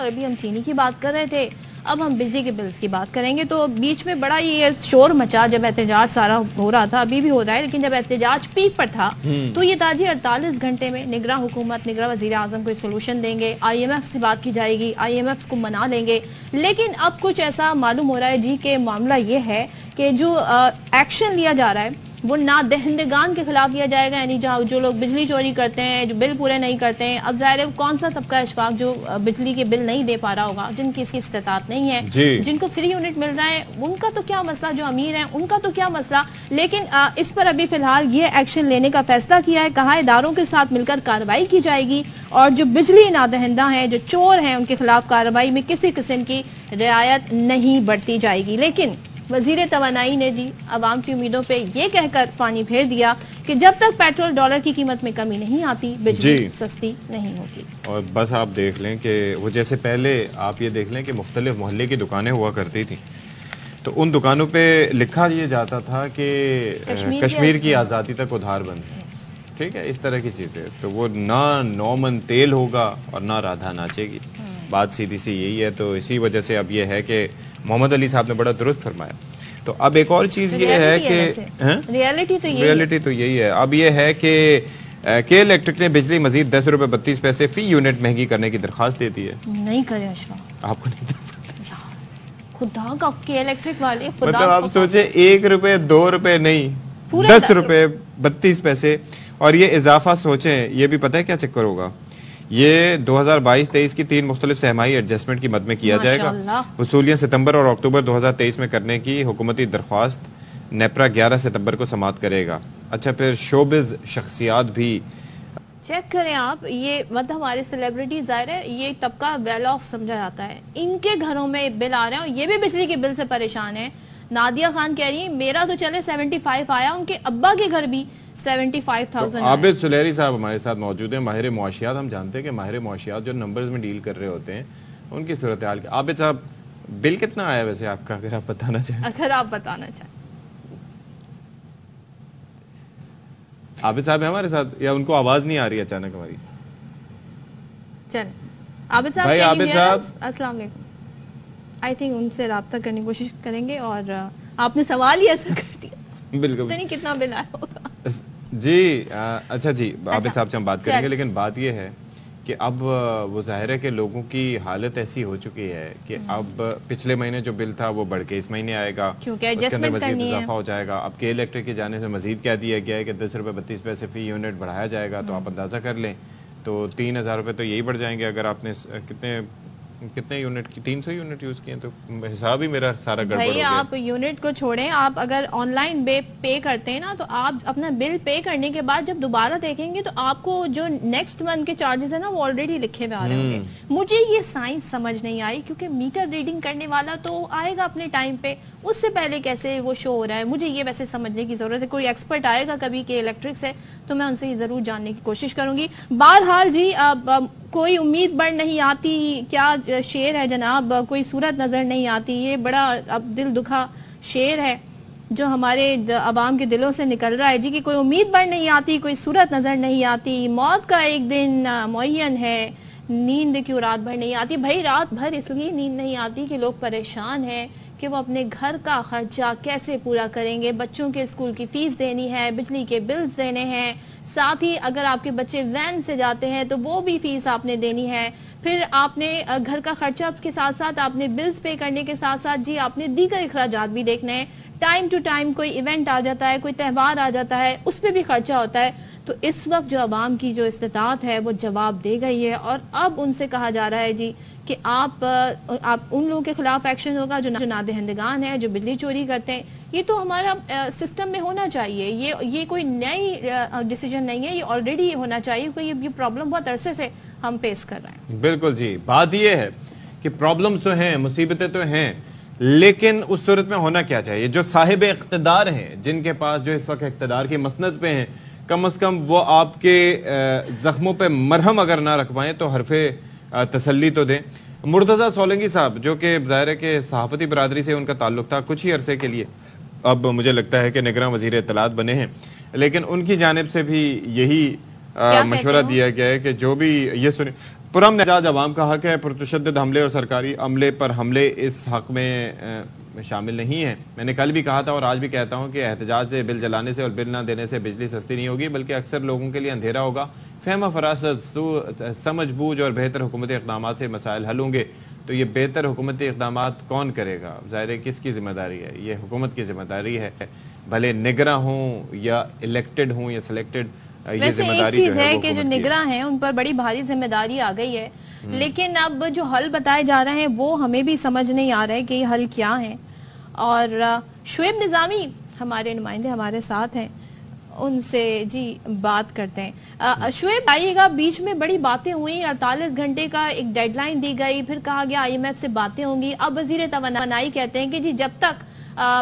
اور ابھی ہم چینی کی بات کر رہے تھے، اب ہم بجلی کے بلز کی بات کریں گے. تو بیچ میں بڑا یہ شور مچا جب احتجاج سارا ہو رہا تھا، ابھی بھی ہو رہا ہے، لیکن جب احتجاج پیک پر تھا تو یہ تھا جی 48 گھنٹے میں نگراں حکومت، نگراں وزیر اعظم کوئی سولوشن دیں گے، آئی ایم ایف سے بات کی جائے گی، آئی ایم ایف کو منا لیں گے. لیکن اب کچھ ایسا معلوم ہو رہا ہے جی کہ معاملہ یہ ہے کہ جو ایکشن لیا جا رہا ہے وہ نادہندگان کے خلاف لیا جائے گا، یعنی جو لوگ بجلی چوری کرتے ہیں، جو بل پورے نہیں کرتے ہیں. اب ظاہر ہے کون سا طبقہ اشفاق جو بجلی کے بل نہیں دے پا رہا ہوگا، جن کی اس کی استطاعت نہیں ہے، جن کو فری یونٹ مل رہا ہے، ان کا تو کیا مسئلہ، جو امیر ہیں ان کا تو کیا مسئلہ. لیکن اس پر ابھی فی الحال یہ ایکشن لینے کا فیصلہ کیا ہے، کہا اداروں کے ساتھ مل کر کارروائی کی جائے گی، اور جو بجلی نادہندہ ہیں، جو چور ہیں، ان کے خلاف کارروائی میں کسی قسم کی رعایت نہیں برتی جائے گی. لیکن وزیر توانائی نے جی عوام کی امیدوں پہ یہ کہہ کر پانی پھیر دیا کہ جب تک پیٹرول ڈالر کی قیمت میں کمی نہیں آتی بجلی سستی نہیں ہوگی. اور بس آپ دیکھ لیں کہ وہ جیسے پہلے آپ یہ دیکھ لیں کہ مختلف محلے کی دکانیں ہوا کرتی تھیں، تو ان دکانوں پہ لکھا یہ جاتا تھا کہ کشمیر کی آزادی تک ادھار بند ہے. ٹھیک ہے، اس طرح کی چیزیں. تو وہ نہ 9 من تیل ہوگا اور نہ رادھا ناچے گی. بات سیدھی سی یہی ہے. تو اسی وجہ سے اب یہ ہے کہ محمد علی صاحب نے بڑا درست فرمایا. تو اب ایک اور چیز یہ ہے کہ ریئلٹی تو یہی ہے. اب یہ ہے کہ کے الیکٹرک نے بجلی مزید 10 روپے 32 پیسے فی یونٹ مہنگی کرنے کی درخواست دیتی ہے. نہیں کرے اشرف، آپ کو نہیں خدا کا کے الیکٹرک والے، مطلب آپ سوچے 1 روپے 2 روپے نہیں، 10 روپے 32 پیسے. اور یہ اضافہ سوچیں، یہ بھی پتہ ہے کیا چکر ہوگا، یہ 2022-23 کی 3 مختلف سہمائی ایڈجسٹمنٹ کی مد میں کیا جائے گا. وصولیاں ستمبر اور اکتوبر 2023 میں کرنے کی حکومتی درخواست نیپرا 11 ستمبر کو سماعت کرے گا. اچھا، پھر شوبز شخصیات بھی چیک کریں آپ. یہ مطلب ہمارے سیلیبریٹی ظاہر ہے یہ طبقہ ویل آف سمجھا جاتا ہے، ان کے گھروں میں بل آ رہے ہیں، یہ بھی بجلی کے بل سے پریشان ہیں. نادیہ خان کہہ رہی ہیں میرا تو چلے 75 آیا، ان کے ابا کے گھر بھی 75,000. عابد سلیری صاحب ہمارے ساتھ موجود ہیں، ماہر معاشیات. ہم جانتے ہیں کہ ماہر معاشیات جو نمبرز میں ڈیل کر رہے ہوتے ہیں ان کی صورتحال. عابد صاحب، بل کتنا آیا ویسے آپ کا، اگر آپ بتانا چاہیں؟ اگر آپ بتانا چاہیں. عابد صاحب ہیں ہمارے ساتھ، یا ان کو آواز نہیں آ رہی اچانک ہماری؟ چل عابد صاحب، بھائی عابد صاحب السلام علیکم. آئی تھنک ان سے رابطہ کرنے کی کوشش کریں گے. اور آپ نے سوال ہی ایسا کر دیا، بالکل نہیں کتنا بل آیا ہوگا. جی اچھا جی، عابد صاحب سے ہم بات کریں گے. لیکن بات یہ ہے کہ اب وہ ظاہر ہے کہ لوگوں کی حالت ایسی ہو چکی ہے کہ اب پچھلے مہینے جو بل تھا وہ بڑھ کے اس مہینے آئے گا، اس کے اندر مزید اضافہ ہو جائے گا. اب کے الیکٹرک کی جانے سے مزید کہہ دیا گیا ہے کہ 10 روپے 32 پیسے فی یونٹ بڑھایا جائے گا. تو آپ اندازہ کر لیں تو 3,000 روپے تو یہی بڑھ جائیں گے. اگر آپ نے کتنے یونٹ کی 300 یونٹ یوز کیے تو حساب ہی میرا سارا گڑبڑ ہو گیا. آپ یونٹ کو چھوڑیں، آپ اگر آن لائن پے کرتے ہیں نا، تو آپ اپنا بل پے کرنے کے بعد جب دوبارہ دیکھیں گے تو آپ کو جو نیکسٹ منتھ کے چارجز ہیں نا وہ آلریڈی لکھے ہوئے آ رہے ہوں گے. مجھے یہ سائنس سمجھ نہیں آئی، کیونکہ میٹر ریڈنگ کرنے والا تو آئے گا اپنے ٹائم پہ، اس سے پہلے کیسے وہ شو ہو رہا ہے. مجھے یہ ویسے سمجھنے کی ضرورت ہے. کوئی ایکسپرٹ آئے گا کبھی کہ الیکٹرک سے، تو میں ان سے یہ ضرور جاننے کی کوشش کروں گی. بہرحال جی کوئی امید بڑھ نہیں آتی، کیا شعر ہے جناب، کوئی صورت نظر نہیں آتی. یہ بڑا اب دل دکھا شعر ہے جو ہمارے عوام کے دلوں سے نکل رہا ہے جی، کہ کوئی امید بڑھ نہیں آتی، کوئی صورت نظر نہیں آتی، موت کا ایک دن معین ہے، نیند کیوں رات بھر نہیں آتی. بھائی رات بھر اس لیے نیند نہیں آتی کہ لوگ پریشان ہیں کہ وہ اپنے گھر کا خرچہ کیسے پورا کریں گے. بچوں کے اسکول کی فیس دینی ہے، بجلی کے بلز دینے ہیں، ساتھ ہی اگر آپ کے بچے وین سے جاتے ہیں تو وہ بھی فیس آپ نے دینی ہے. پھر آپ نے گھر کا خرچہ کے ساتھ ساتھ آپ نے بلز پے کرنے کے ساتھ ساتھ جی آپ نے دیگر اخراجات بھی دیکھنے ہیں. ٹائم ٹو ٹائم کوئی ایونٹ آ جاتا ہے، کوئی تہوار آ جاتا ہے، اس پہ بھی خرچہ ہوتا ہے. تو اس وقت جو عوام کی جو استطاعت ہے وہ جواب دے گئی ہے، اور اب ان سے کہا جا رہا ہے جی کہ آپ ان لوگوں کے خلاف ایکشن ہوگا جو نادہندگان ہیں، جو بجلی چوری کرتے ہیں. یہ تو ہمارا سسٹم میں ہونا چاہیے. یہ کوئی نئی ڈیسیجن نہیں ہے، یہ آلریڈی ہونا چاہیے، کیونکہ یہ پرابلم بہت عرصے سے ہم پیس کر رہے ہیں. بالکل جی، بات یہ ہے کہ پرابلمز تو ہیں، مصیبتیں تو ہیں، لیکن اس صورت میں ہونا کیا چاہیے؟ جو صاحب اقتدار ہیں، جن کے پاس جو اس وقت اقتدار کی مسند پہ ہیں، کم از کم وہ آپ کے زخموں پہ مرہم اگر نہ رکھ پائیں تو حرف تسلی تو دیں. مرتضیٰ سولنگی صاحب، جو کہ ظاہر ہے کہ صحافتی برادری سے ان کا تعلق تھا کچھ ہی عرصے کے لیے، اب مجھے لگتا ہے کہ نگراں وزیر اطلاعات بنے ہیں، لیکن ان کی جانب سے بھی یہی مشورہ دیا گیا ہے کہ جو بھی یہ سنیں پرامن احتجاج عوام کا حق ہے، پرتشدد حملے اور سرکاری عملے پر حملے اس حق میں شامل نہیں ہیں۔ میں نے کل بھی کہا تھا اور آج بھی کہتا ہوں کہ احتجاج سے، بل جلانے سے اور بل نہ دینے سے بجلی سستی نہیں ہوگی، بلکہ اکثر لوگوں کے لیے اندھیرا ہوگا۔ فہم و فراست، سمجھ بوجھ اور بہتر حکومتی اقدامات سے مسائل حل ہوں گے۔ تو یہ بہتر حکومتی اقدامات کون کرے گا؟ ظاہر ہے کس کی ذمہ داری ہے؟ یہ حکومت کی ذمہ داری ہے، بھلے نگراں ہوں یا الیکٹڈ ہوں یا سلیکٹڈ۔ ویسے ایک چیز ہے کہ جو نگراں ہیں ان پر بڑی بھاری ذمہ داری آ گئی ہے، لیکن اب جو حل بتائے جا رہے ہیں وہ ہمیں بھی سمجھ نہیں آ رہا ہے کہ یہ حل کیا ہے۔ اور شعیب نظامی ہمارے نمائندے ہمارے ساتھ ہیں، ان سے جی بات کرتے ہیں۔ شعیب آئیے گا، بیچ میں بڑی باتیں ہوئی، 48 گھنٹے کا ایک ڈیڈ لائن دی گئی، پھر کہا گیا IMF سے باتیں ہوں گی۔ اب وزیر توانائی کہتے ہیں کہ جی جب تک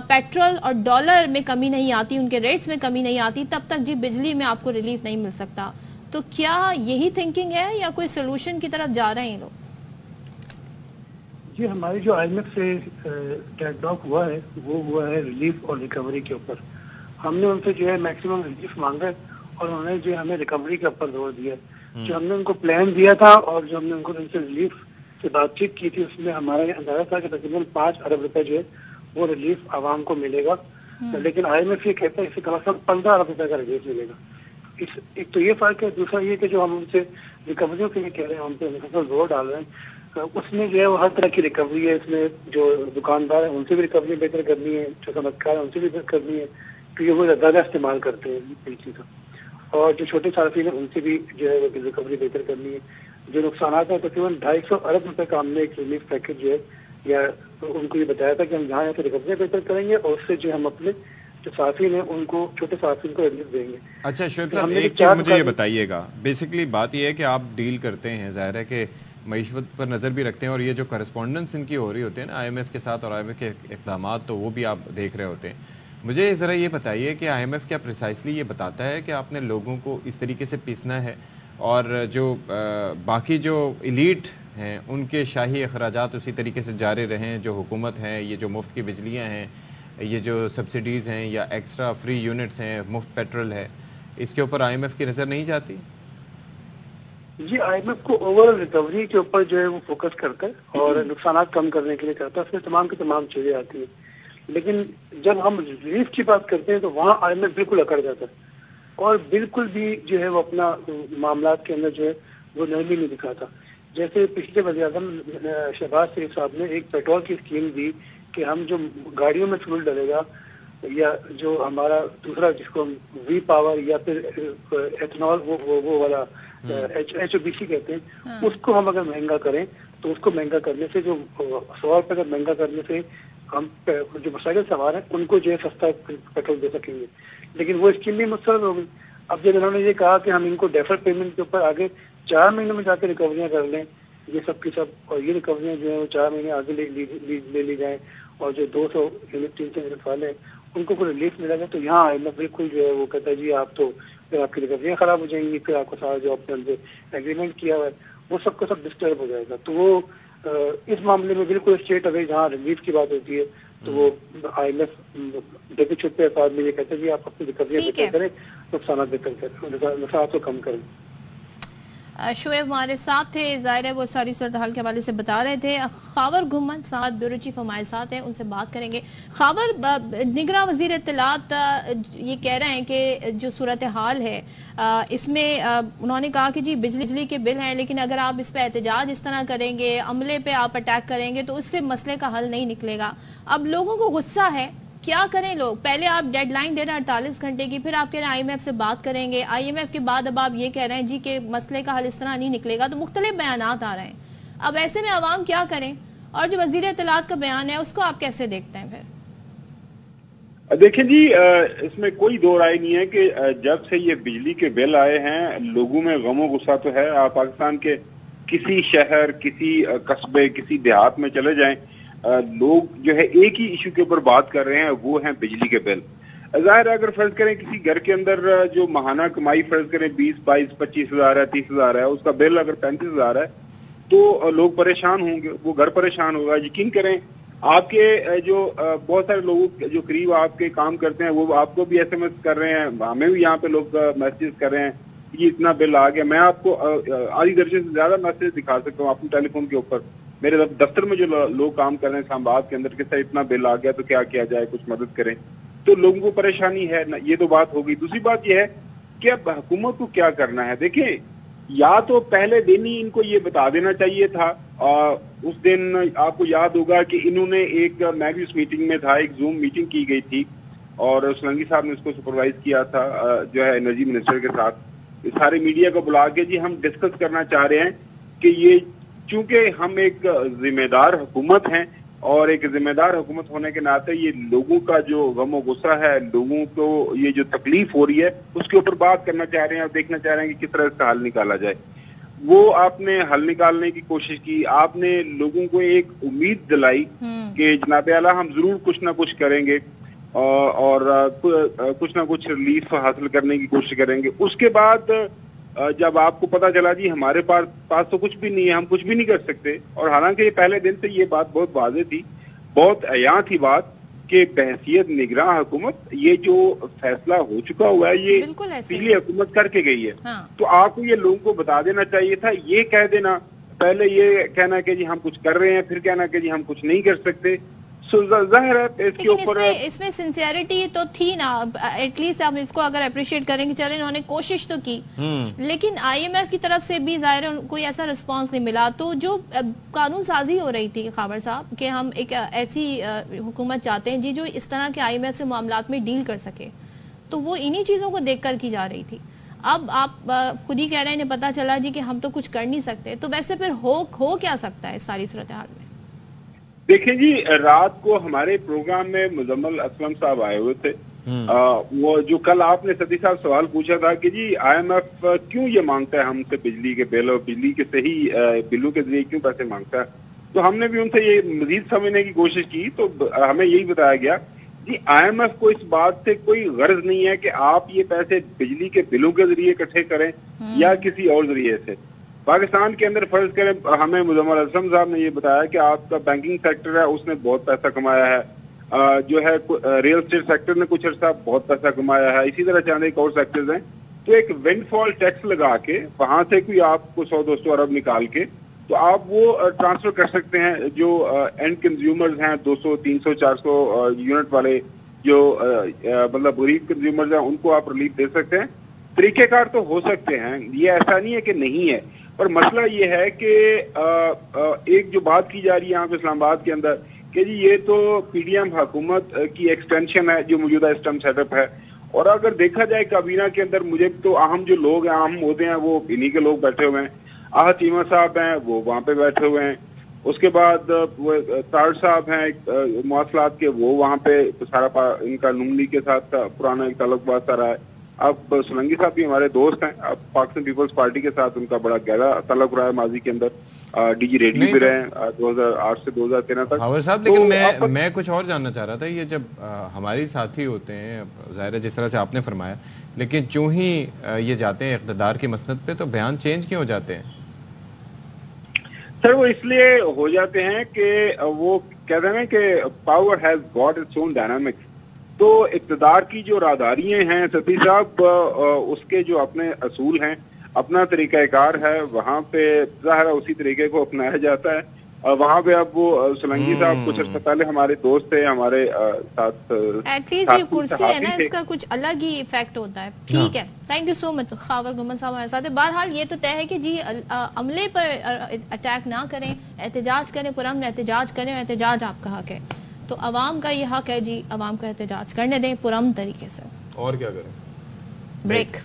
پیٹرول اور ڈالر میں کمی نہیں آتی، ان کے ریٹس میں کمی نہیں آتی، تب تک جی بجلی میں آپ کو ریلیف نہیں مل سکتا۔ تو کیا یہی تھنکنگ ہے یا کوئی سولوشن کی طرف جا رہے ہیں لوگ؟ جی ہماری جو IMF سے ڈیڈ لاک ہوا ہے وہ ہوا ہے ریلیف اور ریکوری کے اوپر۔ ہم نے ان سے جو ہے میکسیمم ریلیف مانگا اور انہوں نے جو ہمیں ریکوری کے اوپر زور دیا۔ جو ہم نے ان کو پلان دیا تھا اور جو ہم نے ان سے ریلیف سے بات چیت کی تھی، اس میں ہمارا یہ اندازہ تھا کہ تقریباً 5 ارب روپے جو ہے وہ ریلیف عوام کو ملے گا، لیکن IMF یہ کہتا ہے اس سے کم از کم 15 ارب روپے کا ریلیف ملے گا۔ ایک تو یہ فرق ہے، دوسرا یہ کہ جو ہم ان سے ریکوریوں کے لیے کہہ رہے ہیں، ہم پہ مسلسل زور ڈال رہے ہیں، اس میں جو ہے وہ ہر طرح کی ریکوری ہے۔ اس میں جو دکاندار ہیں ان سے بھی ریکوری بہتر کرنی ہے، جو صنعتکار ہیں ان سے بھی بہتر کرنی ہے کیونکہ وہ زیادہ استعمال کرتے ہیں بجلی کا، اور جو چھوٹے صارفین ہیں ان سے بھی جو ہے وہ ریکوری بہتر کرنی ہے۔ جو نقصانات ہیں تقریباً 250 ارب روپے کا ہم نے ایک ریلیف پیکج جو ہے یا ان کو یہ بتایا تھا کہ ہم یہاں سے ریکوری بہتر کریں گے اور اس سے جو ہم اپنے جو صارفین ہیں ان کو، چھوٹے صارفین کو ریلیف دیں گے۔ اچھا شعیب صاحب، ایک چیز مجھے یہ بتائیے گا، بیسکلی بات یہ ہے کہ آپ ڈیل کرتے ہیں، ظاہر ہے کہ معیشت پر نظر بھی رکھتے ہیں، اور یہ جو کرسپونڈنس ان کی ہو رہی ہوتی ہے نا IMF کے ساتھ اور IMF کے اقدامات، تو وہ بھی آپ دیکھ رہے ہوتے ہیں۔ مجھے ذرا یہ بتائیے کہ IMF کیا پریسائسلی یہ بتاتا ہے کہ آپ نے لوگوں کو اس طریقے سے پیسنا ہے، اور جو باقی جو ایلیٹ ہیں ان کے شاہی اخراجات اسی طریقے سے جاری رہیں، جو حکومت ہے، یہ جو مفت کی بجلیاں ہیں، یہ جو سبسڈیز ہیں یا ایکسٹرا فری یونٹس ہیں، مفت پیٹرول ہے، اس کے اوپر IMF کی نظر نہیں جاتی؟ جی IMF کو اوور ریکوری کے اوپر جو ہے وہ فوکس کرتا ہے اور نقصانات کم کرنے کے لیے کرتا ہے، اس میں تمام کی تمام چیزیں آتی ہیں، لیکن جب ہم ریلیف کی بات کرتے ہیں تو وہاں IMF بالکل اکڑ جاتا ہے اور بالکل بھی جو ہے وہ اپنا معاملات کے اندر جو ہے وہ نرمی نہیں دکھاتا۔ جیسے پچھلے وزیر اعظم شہباز شریف صاحب نے ایک پیٹرول کی اسکیم دی کہ ہم جو گاڑیوں میں فیول ڈلے گا یا جو ہمارا دوسرا جس کو وی پاور یا پھر ایتھنال وہ والا HOBC کہتے ہیں، اس کو ہم اگر مہنگا کریں تو اس کو مہنگا کرنے سے جو 100 روپے کا مہنگا کرنے سے ہم جو مسائل سوار ہیں ان کو جو ہے سستا پیٹرول دے سکیں گے، لیکن وہ اسکیم بھی مسترد ہو گئی۔ اب جب انہوں نے یہ کہا کہ ہم ان کو ڈیفر پیمنٹ کے اوپر آگے 4 مہینوں میں جا کے ریکوریاں کر لیں، یہ سب کی سب، اور یہ ریکوریاں جو ہیں وہ 4 مہینے آگے لے لی جائیں، اور جو 200 یونٹ 300 یونٹ والے ہیں ان کو کوئی ریلیف ملا جائے، تو یہاں IMF بالکل جو ہے وہ کہتا ہے جی آپ تو پھر آپ کی ریکوریاں خراب ہو جائیں گی، پھر آپ کو سارا جو آپ نے ایگریمنٹ کیا ہوا ہے وہ سب کا سب ڈسٹرب ہو جائے گا۔ تو وہ اس معاملے میں بالکل اسٹیٹ اوے جہاں ریلیف کی بات ہوتی ہے تو وہ IMF ڈبے چھپے افراد میں یہ کہتے ہیں جی آپ اپنی ریکوریاں بہتر کریں، نقصانات بہتر کریں، نقصانات کو کم کریں۔ شعیب ہمارے ساتھ تھے، ظاہر ہے وہ ساری صورتحال کے حوالے سے بتا رہے تھے۔ خاور گھمن صاحب بیورو چیف ہمارے ساتھ ہیں، ان سے بات کریں گے۔ خاور، نگراں وزیر اطلاعات یہ کہہ رہے ہیں کہ جو صورتحال ہے اس میں انہوں نے کہا کہ جی بجلی کے بل ہیں، لیکن اگر آپ اس پہ احتجاج اس طرح کریں گے، عملے پہ آپ اٹیک کریں گے تو اس سے مسئلے کا حل نہیں نکلے گا۔ اب لوگوں کو غصہ ہے، کیا کریں لوگ؟ پہلے آپ ڈیڈ لائن دے رہے ہیں 48 گھنٹے کی، پھر آپ کہہ رہے ہیں IMF سے بات کریں گے، IMF کے بعد اب آپ یہ کہہ رہے ہیں جی کہ مسئلے کا حل اس طرح نہیں نکلے گا، تو مختلف بیانات آ رہے ہیں۔ اب ایسے میں عوام کیا کریں؟ اور جو وزیر اطلاعات کا بیان ہے اس کو آپ کیسے دیکھتے ہیں پھر؟ دیکھیں جی، اس میں کوئی دو رائے نہیں ہے کہ جب سے یہ بجلی کے بل آئے ہیں لوگوں میں غم و غصہ تو ہے۔ آپ پاکستان کے کسی شہر، کسی قصبے، کسی دیہات میں چلے جائیں، لوگ جو ہے ایک ہی ایشو کے اوپر بات کر رہے ہیں، وہ ہیں بجلی کے بل۔ ظاہر ہے اگر فرض کریں کسی گھر کے اندر جو ماہانہ کمائی فرض کریں 20، 22، 25 ہزار ہے، 30 ہزار ہے، اس کا بل اگر 35 ہزار ہے تو لوگ پریشان ہوں گے، وہ گھر پریشان ہوگا۔ یقین کریں آپ کے جو بہت سارے لوگ جو قریب آپ کے کام کرتے ہیں وہ آپ کو بھی SMS کر رہے ہیں، ہمیں بھی یہاں پہ لوگ میسیج کر رہے ہیں، یہ اتنا بل آ گیا. میں آپ کو آدھی درجن سے زیادہ میسج دکھا سکتا ہوں آپ کو ٹیلی فون کے اوپر. میرے دفتر میں جو لوگ کام کر رہے ہیں اسلام آباد کے اندر کہ سر اتنا بل آ گیا تو کیا کیا جائے, کچھ مدد کریں. تو لوگوں کو پریشانی ہے. یہ تو بات ہو گئی. دوسری بات یہ ہے کہ اب حکومت کو کیا کرنا ہے. دیکھیں, یا تو پہلے دن ہی ان کو یہ بتا دینا چاہیے تھا. اس دن آپ کو یاد ہوگا کہ انہوں نے ایک, میں بھی اس میٹنگ میں تھا, ایک زوم میٹنگ کی گئی تھی اور سولنگی صاحب نے اس کو سپروائز کیا تھا جو ہے انرجی منسٹر کے ساتھ. سارے میڈیا کو بلا کے جی ہم ڈسکس کرنا چاہ رہے ہیں کہ یہ چونکہ ہم ایک ذمہ دار حکومت ہیں اور ایک ذمہ دار حکومت ہونے کے ناطے یہ لوگوں کا جو غم و غصہ ہے, لوگوں کو یہ جو تکلیف ہو رہی ہے اس کے اوپر بات کرنا چاہ رہے ہیں اور دیکھنا چاہ رہے ہیں کہ کس طرح اس کا حل نکالا جائے. وہ آپ نے حل نکالنے کی کوشش کی, آپ نے لوگوں کو ایک امید دلائی کہ جناب اعلیٰ ہم ضرور کچھ نہ کچھ کریں گے اور کچھ نہ کچھ ریلیف حاصل کرنے کی کوشش کریں گے. اس کے بعد جب آپ کو پتا چلا جی ہمارے پاس تو کچھ بھی نہیں ہے, ہم کچھ بھی نہیں کر سکتے, اور حالانکہ یہ پہلے دن سے یہ بات بہت واضح تھی, بہت عیاں تھی بات کہ بحیثیت نگراں حکومت یہ جو فیصلہ ہو چکا ہوا ہے یہ پچھلی حکومت کر کے گئی ہے. تو آپ کو یہ لوگوں کو بتا دینا چاہیے تھا. یہ کہہ دینا, پہلے یہ کہنا کہ جی ہم کچھ کر رہے ہیں, پھر کہنا کہ جی ہم کچھ نہیں کر سکتے. ظاہر ہے اس کے اوپر اس میں سنسیئرٹی تو تھی نا. ایٹ لیسٹ ہم اس کو اگر اپریشیٹ کریں گے, چلیں انہوں نے کوشش تو کی, لیکن آئی ایم ایف کی طرف سے بھی ظاہر کوئی ایسا رسپانس نہیں ملا. تو جو قانون سازی ہو رہی تھی خاور صاحب کہ ہم ایک ایسی حکومت چاہتے ہیں جی جو اس طرح کے آئی ایم ایف سے معاملات میں ڈیل کر سکے, تو وہ انہی چیزوں کو دیکھ کر کی جا رہی تھی. اب آپ خود ہی کہہ رہے ہیں, انہیں پتا چلا جی کہ ہم تو کچھ کر نہیں سکتے, تو ویسے پھر ہو کیا سکتا ہے اس ساری صورتحال میں؟ دیکھیں جی, رات کو ہمارے پروگرام میں مزمل اسلم صاحب آئے ہوئے تھے. وہ جو کل آپ نے سدی صاحب سوال پوچھا تھا کہ جی آئی ایم ایف کیوں یہ مانگتا ہے ہم سے بجلی کے بل اور بجلی کے صحیح بلوں کے ذریعے کیوں پیسے مانگتا ہے, تو ہم نے بھی ان سے یہ مزید سمجھنے کی کوشش کی. تو ہمیں یہی بتایا گیا جی آئی ایم ایف کو اس بات سے کوئی غرض نہیں ہے کہ آپ یہ پیسے بجلی کے بلوں کے ذریعے اکٹھے کریں یا کسی اور ذریعے سے. پاکستان کے اندر فرض کریں, ہمیں مزمل اسلم صاحب نے یہ بتایا کہ آپ کا بینکنگ سیکٹر ہے اس نے بہت پیسہ کمایا ہے, جو ہے ریل اسٹیٹ سیکٹر نے کچھ عرصہ بہت پیسہ کمایا ہے, اسی طرح چاند ایک اور سیکٹرز ہیں. تو ایک ونڈ فال ٹیکس لگا کے وہاں سے کوئی آپ کو 100-200 ارب نکال کے تو آپ وہ ٹرانسفر کر سکتے ہیں. جو اینڈ کنزیومرز ہیں 200-300-400 یونٹ والے جو مطلب غریب کنزیومرز ہیں ان کو آپ ریلیف دے سکتے ہیں. طریقہ کار تو ہو سکتے ہیں, یہ ایسا نہیں ہے کہ نہیں ہے, پر مسئلہ یہ ہے کہ ایک جو بات کی جا رہی ہے یہاں پہ اسلام آباد کے اندر کہ جی یہ تو پی ڈی ایم حکومت کی ایکسٹینشن ہے جو موجودہ اسٹم سیٹ اپ ہے. اور اگر دیکھا جائے کابینہ کے اندر مجھے تو اہم جو لوگ ہیں, اہم عہدے ہیں, وہ انہی کے لوگ بیٹھے ہوئے ہیں. آہد چیمہ صاحب ہیں وہ وہاں پہ بیٹھے ہوئے ہیں. اس کے بعد تار صاحب ہیں مواصلات کے, وہ وہاں پہ سارا ان کا نون لیگ کے ساتھ پرانا ایک تعلق بات سارا ہے. اب سولنگی صاحب بھی ہمارے دوست ہیں, اب پاکستان پیپلز پارٹی کے ساتھ ان کا بڑا گہرا تعلق رہا ہے ماضی کے اندر, ڈی جی ریڈیو بھی رہے ہیں 2008 سے 2013 تک. خاور صاحب لیکن میں کچھ اور جاننا چاہ رہا تھا, یہ جب ہماری ساتھی ہوتے ہیں ظاہر ہے جس طرح سے آپ نے فرمایا, لیکن چوں ہی یہ جاتے ہیں اقتدار کی مسند پہ تو بیان چینج کیوں ہو جاتے ہیں؟ سر وہ اس لیے ہو جاتے ہیں کہ وہ کہتے ہیں کہ power has got its own dynamics. تو اقتدار کی جو راداریاں ہیں ستی صاحب, اس کے جو اپنے اصول ہیں, اپنا طریقہ کار ہے, وہاں پہ ظاہر اسی طریقے کو اپنایا جاتا ہے. اور وہاں پہ اب وہ سولنگی صاحب کچھ عرصہ پہلے ہمارے دوست تھے, ہمارے ساتھ ایٹ لیسٹ یہ کرسی ہے نا, اس کا کچھ الگ ہی ایفیکٹ ہوتا ہے. ٹھیک ہے, تھینک یو سو مچ خاور گمن صاحب ہمارے ساتھ. بہرحال یہ تو طے ہے کہ جی عملے پر اٹیک نہ کریں, احتجاج کریں, پرامن احتجاج کریں, احتجاج آپ کا حق ہے. تو عوام کا یہ حق ہے جی, عوام کو احتجاج کرنے دیں پرامن طریقے سے. اور کیا کریں؟ بریک.